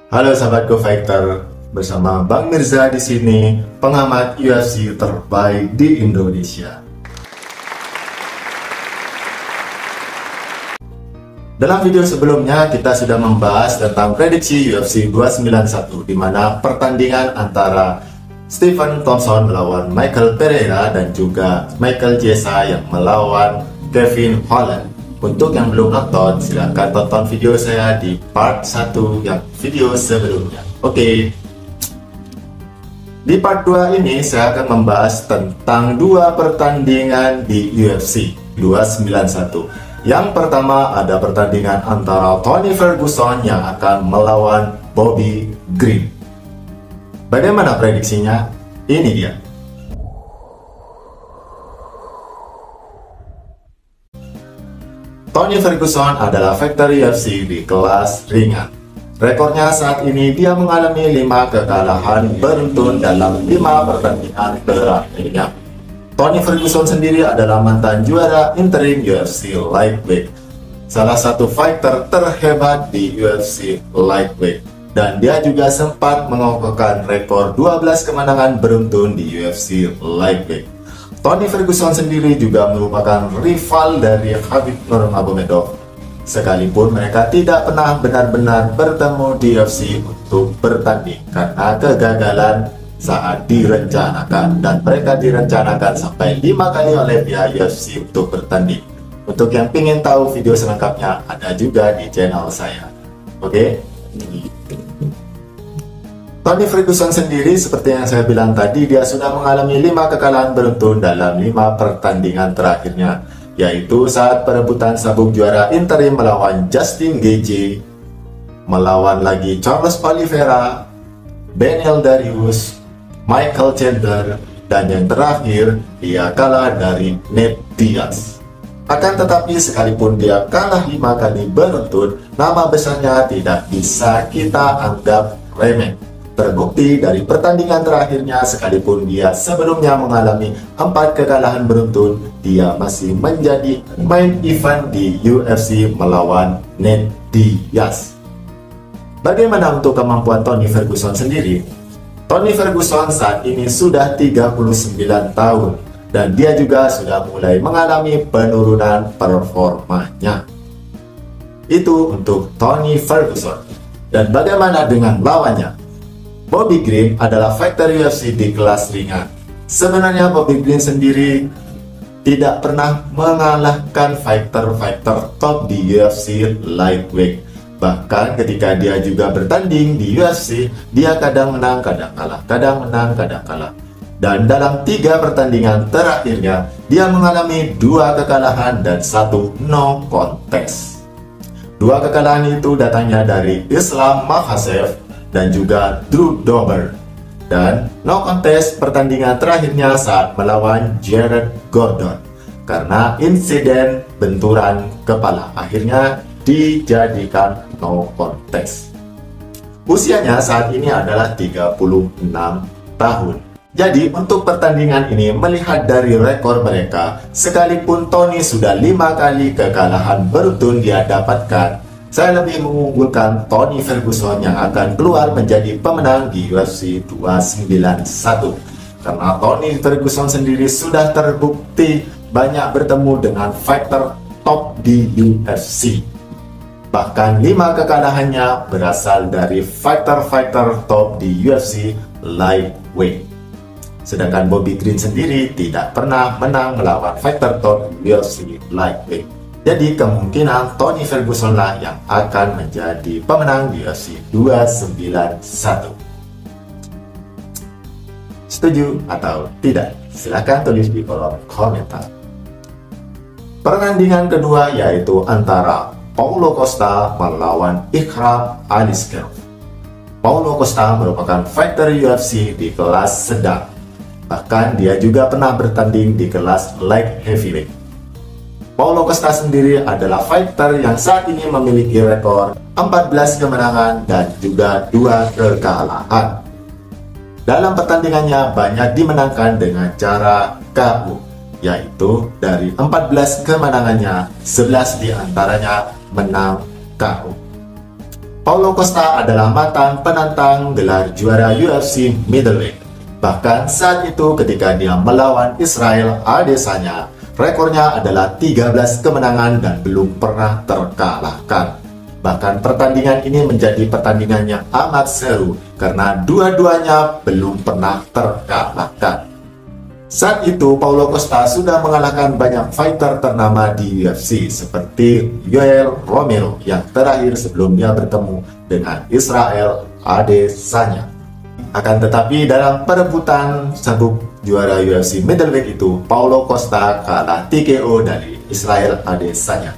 Halo sahabat Go Fighter, bersama Bang Mirza di sini, pengamat UFC terbaik di Indonesia. Dalam video sebelumnya kita sudah membahas tentang prediksi UFC 291, di mana pertandingan antara Stephen Thompson melawan Michael Pereira dan juga Michael Chiesa yang melawan Kevin Holland. Untuk yang belum nonton, silahkan tonton video saya di part 1 yang video sebelumnya. Oke. Di part 2 ini saya akan membahas tentang dua pertandingan di UFC 291. Yang pertama ada pertandingan antara Tony Ferguson yang akan melawan Bobby Green. Bagaimana prediksinya? Ini dia. Tony Ferguson adalah fighter UFC di kelas ringan. Rekornya saat ini dia mengalami 5 kekalahan beruntun dalam 5 pertandingan terakhirnya. Tony Ferguson sendiri adalah mantan juara interim UFC Lightweight, salah satu fighter terhebat di UFC Lightweight, dan dia juga sempat mengokohkan rekor 12 kemenangan beruntun di UFC Lightweight. Tony Ferguson sendiri juga merupakan rival dari Khabib Nurmagomedov, sekalipun mereka tidak pernah benar-benar bertemu di UFC untuk bertanding karena kegagalan saat direncanakan, dan mereka direncanakan sampai 5 kali oleh pihak UFC untuk bertanding. Untuk yang ingin tahu video selengkapnya ada juga di channel saya. Oke? Tony Ferguson sendiri, seperti yang saya bilang tadi, dia sudah mengalami 5 kekalahan beruntun dalam 5 pertandingan terakhirnya, yaitu saat perebutan sabuk juara interim melawan Justin Gaethje, melawan lagi Charles Oliveira, Beneil Dariush, Michael Chandler, dan yang terakhir dia kalah dari Nate Diaz. Akan tetapi sekalipun dia kalah 5 kali beruntun, nama besarnya tidak bisa kita anggap remeh. Terbukti dari pertandingan terakhirnya, sekalipun dia sebelumnya mengalami 4 kekalahan beruntun, dia masih menjadi main event di UFC melawan Nate Diaz. Bagaimana untuk kemampuan Tony Ferguson sendiri? Tony Ferguson saat ini sudah 39 tahun, dan dia juga sudah mulai mengalami penurunan performanya. Itu untuk Tony Ferguson. Dan bagaimana dengan lawannya? Bobby Green adalah fighter UFC di kelas ringan. Sebenarnya Bobby Green sendiri tidak pernah mengalahkan fighter-fighter top di UFC Lightweight. Bahkan ketika dia juga bertanding di UFC, dia kadang menang, kadang kalah, kadang menang, kadang kalah. Dan dalam 3 pertandingan terakhirnya, dia mengalami 2 kekalahan dan 1 no contest. 2 kekalahan itu datangnya dari Islam Makhachev dan juga Drew Dober, dan no contest pertandingan terakhirnya saat melawan Jared Gordon karena insiden benturan kepala, akhirnya dijadikan no contest. Usianya saat ini adalah 36 tahun. Jadi untuk pertandingan ini, melihat dari rekor mereka, sekalipun Tony sudah 5 kali kekalahan beruntun dia dapatkan, saya lebih mengunggulkan Tony Ferguson yang akan keluar menjadi pemenang di UFC 291. Karena Tony Ferguson sendiri sudah terbukti banyak bertemu dengan fighter top di UFC. Bahkan 5 kekalahannya berasal dari fighter-fighter top di UFC Lightweight. Sedangkan Bobby Green sendiri tidak pernah menang melawan fighter top UFC Lightweight. Jadi kemungkinan Tony Ferguson lah yang akan menjadi pemenang di UFC 291. Setuju atau tidak? Silahkan tulis di kolom komentar. Pertandingan kedua yaitu antara Paulo Costa melawan Ikram Aliskerov. Paulo Costa merupakan fighter UFC di kelas sedang. Bahkan dia juga pernah bertanding di kelas light heavyweight. Paulo Costa sendiri adalah fighter yang saat ini memiliki rekor 14 kemenangan dan juga 2 kekalahan. Dalam pertandingannya banyak dimenangkan dengan cara KO, yaitu dari 14 kemenangannya, 11 diantaranya menang KO. Paulo Costa adalah mantan penantang gelar juara UFC middleweight. Bahkan saat itu ketika dia melawan Israel Adesanya, rekornya adalah 13 kemenangan dan belum pernah terkalahkan. Bahkan pertandingan ini menjadi pertandingan yang amat seru karena dua-duanya belum pernah terkalahkan. Saat itu Paulo Costa sudah mengalahkan banyak fighter ternama di UFC seperti Yoel Romero yang terakhir sebelum dia bertemu dengan Israel Adesanya. Akan tetapi dalam perebutan sabuk juara UFC middleweight itu, Paulo Costa kalah TKO dari Israel Adesanya.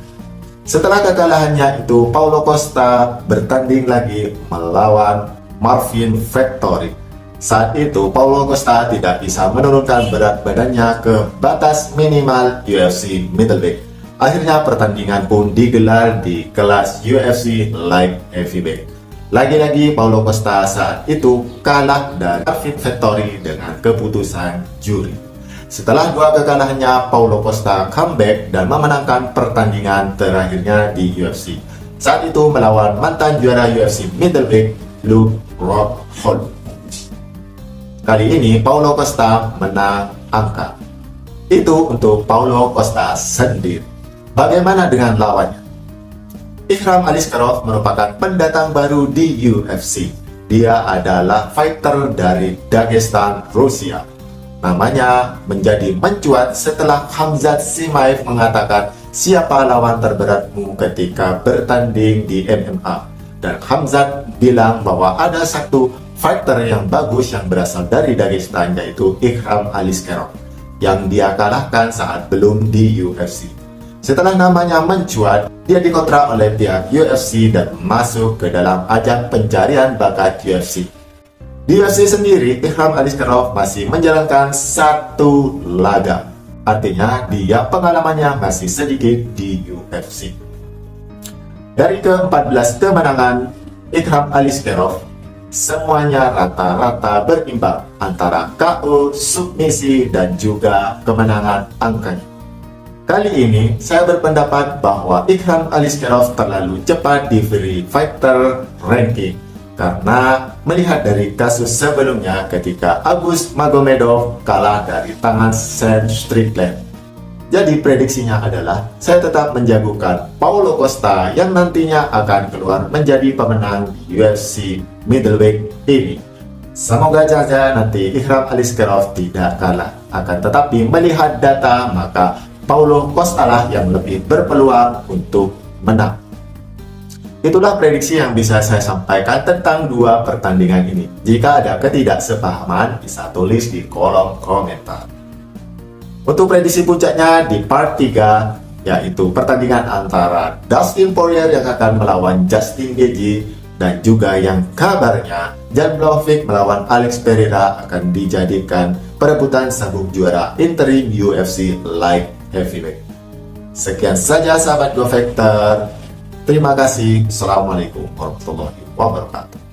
Setelah kekalahannya itu, Paulo Costa bertanding lagi melawan Marvin Vettori. Saat itu, Paulo Costa tidak bisa menurunkan berat badannya ke batas minimal UFC middleweight. Akhirnya pertandingan pun digelar di kelas UFC light heavyweight. Lagi-lagi Paulo Costa saat itu kalah dari Marvin Vettori dengan keputusan juri. Setelah dua kekalahannya, Paulo Costa comeback dan memenangkan pertandingan terakhirnya di UFC. Saat itu melawan mantan juara UFC middleweight Luke Rockhold. Kali ini Paulo Costa menang angka. Itu untuk Paulo Costa sendiri. Bagaimana dengan lawannya? Ikram Aliskerov merupakan pendatang baru di UFC. Dia adalah fighter dari Dagestan, Rusia. Namanya menjadi mencuat setelah Khamzat Chimaev mengatakan siapa lawan terberatmu ketika bertanding di MMA. Dan Khamzat bilang bahwa ada satu fighter yang bagus yang berasal dari Dagestan, yaitu Ikram Aliskerov, yang dia kalahkan saat belum di UFC. Setelah namanya mencuat, dia dikontrak oleh pihak UFC dan masuk ke dalam ajang pencarian bakat UFC. Di UFC sendiri, Ikram Aliskerov masih menjalankan satu laga. Artinya, dia pengalamannya masih sedikit di UFC. Dari ke-14 kemenangan Ikram Aliskerov, semuanya rata-rata berimbang antara KO, submisi, dan juga kemenangan angkanya. Kali ini, saya berpendapat bahwa Ikram Aliskerov terlalu cepat di free fighter ranking karena melihat dari kasus sebelumnya ketika Agus Magomedov kalah dari tangan Sean Strickland. Jadi prediksinya adalah saya tetap menjagokan Paulo Costa yang nantinya akan keluar menjadi pemenang UFC middleweight ini. Semoga saja nanti Ikram Aliskerov tidak kalah. Akan tetapi melihat data, maka Paulo Costa lah yang lebih berpeluang untuk menang. Itulah prediksi yang bisa saya sampaikan tentang dua pertandingan ini. Jika ada ketidaksepahaman, bisa tulis di kolom komentar. Untuk prediksi puncaknya di part 3, yaitu pertandingan antara Dustin Poirier yang akan melawan Justin Gaethje, dan juga yang kabarnya Jan Blachowicz melawan Alex Pereira akan dijadikan perebutan sabuk juara interim UFC light heavyweight. Sekian saja sahabat Go Factor. Terima kasih. Assalamualaikum warahmatullahi wabarakatuh.